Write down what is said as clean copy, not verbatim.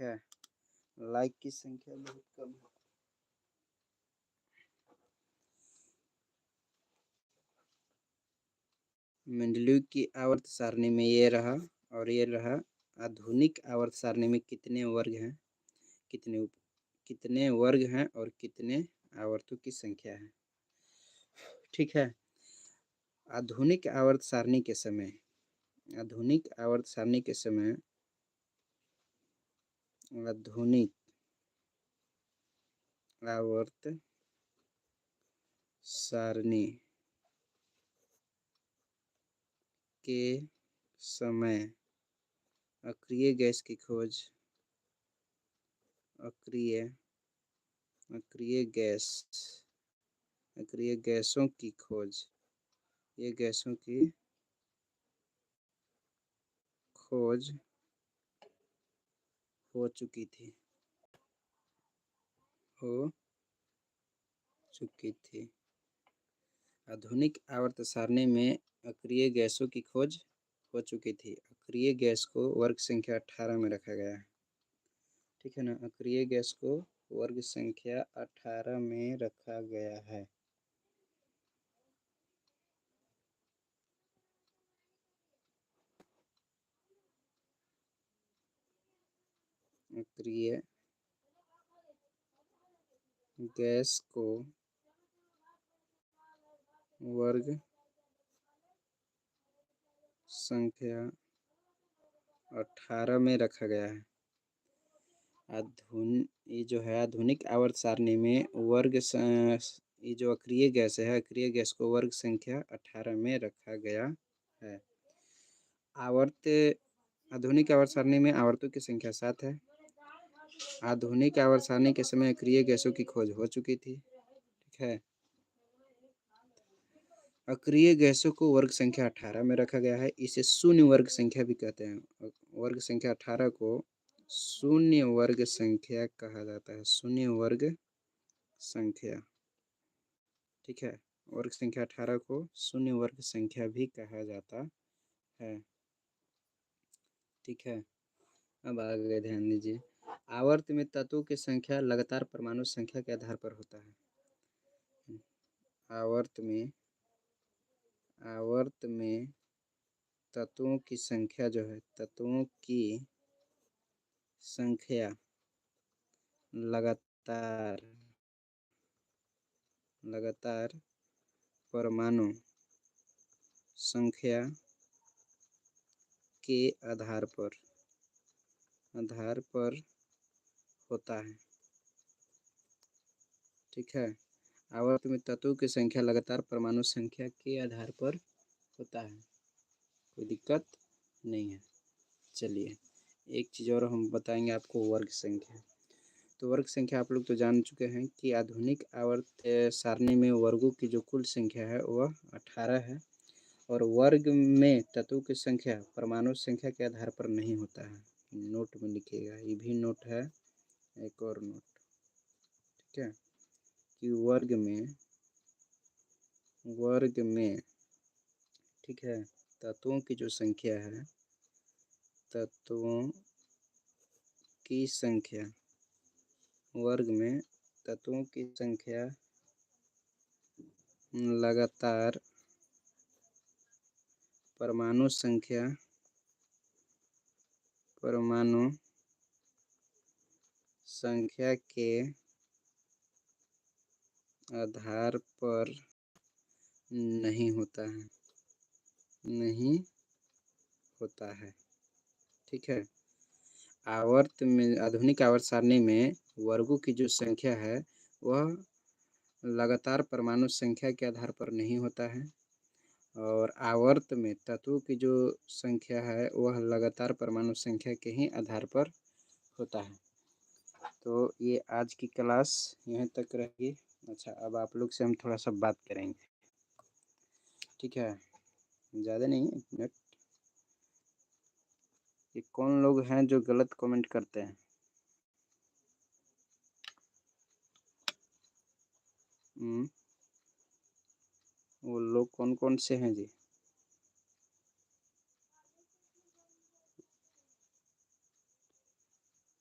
है। लाइक की संख्या बहुत कम है। मेंडलीव की आवर्त सारणी में ये रहा और ये रहा। आधुनिक आवर्त सारणी में कितने वर्ग हैं, कितने वर्ग हैं और कितने आवर्तों की संख्या है। ठीक है। आधुनिक आवर्त सारणी के समय आधुनिक आवर्त सारणी के समय आधुनिक आवर्त सारणी के समय अक्रिय गैस की खोज अक्रिय गैसों की खोज ये गैसों की खोज हो चुकी थी आधुनिक आवर्त सारणी में अक्रिय गैसों की खोज हो चुकी थी। अक्रिय गैस को वर्ग संख्या 18 में रखा गया है। ठीक है ना। अक्रिय गैस को वर्ग संख्या 18 में रखा गया है। अक्रिय गैस को वर्ग संख्या 18 में रखा गया है। ये जो है आधुनिक आवर्त सारणी में ये जो अक्रिय गैस है, अक्रिय गैस को वर्ग संख्या 18 में रखा गया है। आधुनिक आवर्त सारणी में आवर्तों की संख्या 7 है। आधुनिक आवर्त सारणी के समय अक्रिय गैसों की खोज हो चुकी थी। ठीक है। अक्रिय गैसों को वर्ग संख्या 18 में रखा गया है। इसे शून्य वर्ग संख्या भी कहते हैं। वर्ग संख्या 18 को शून्य वर्ग संख्या कहा जाता है। शून्य वर्ग संख्या। ठीक है। वर्ग संख्या 18 को शून्य वर्ग संख्या भी कहा जाता है। ठीक है। अब आगे ध्यान दीजिए। आवर्त में तत्वों की संख्या लगातार परमाणु संख्या के आधार पर होता है। आवर्त में तत्वों की संख्या जो है, तत्वों की संख्या लगातार परमाणु संख्या के आधार पर होता है। ठीक है। आवर्त में तत्वों की संख्या लगातार परमाणु संख्या के आधार पर होता है। कोई दिक्कत नहीं है। चलिए एक चीज़ और हम बताएंगे आपको, वर्ग संख्या। तो वर्ग संख्या आप लोग तो जान चुके हैं कि आधुनिक आवर्त सारणी में वर्गों की जो कुल संख्या है वह 18 है और वर्ग में तत्वों की संख्या परमाणु संख्या के आधार पर नहीं होता है। नोट में लिखिएगा, ये भी नोट है, एक और नोट। ठीक है। कि वर्ग में ठीक है, तत्वों की जो संख्या है, तत्वों की संख्या वर्ग में तत्वों की संख्या लगातार परमाणु संख्या के आधार पर नहीं होता है। ठीक है। आधुनिक आवर्त सारणी में वर्गों की जो संख्या है वह लगातार परमाणु संख्या के आधार पर नहीं होता है और आवर्त में तत्वों की जो संख्या है वह लगातार परमाणु संख्या के ही आधार पर होता है। तो ये आज की क्लास यहीं तक रहेगी। अच्छा, अब आप लोग से हम थोड़ा सा बात करेंगे। ठीक है। ज़्यादा नहीं, 1 मिनट। ये कौन लोग हैं जो गलत कमेंट करते हैं? वो लोग कौन कौन से हैं जी?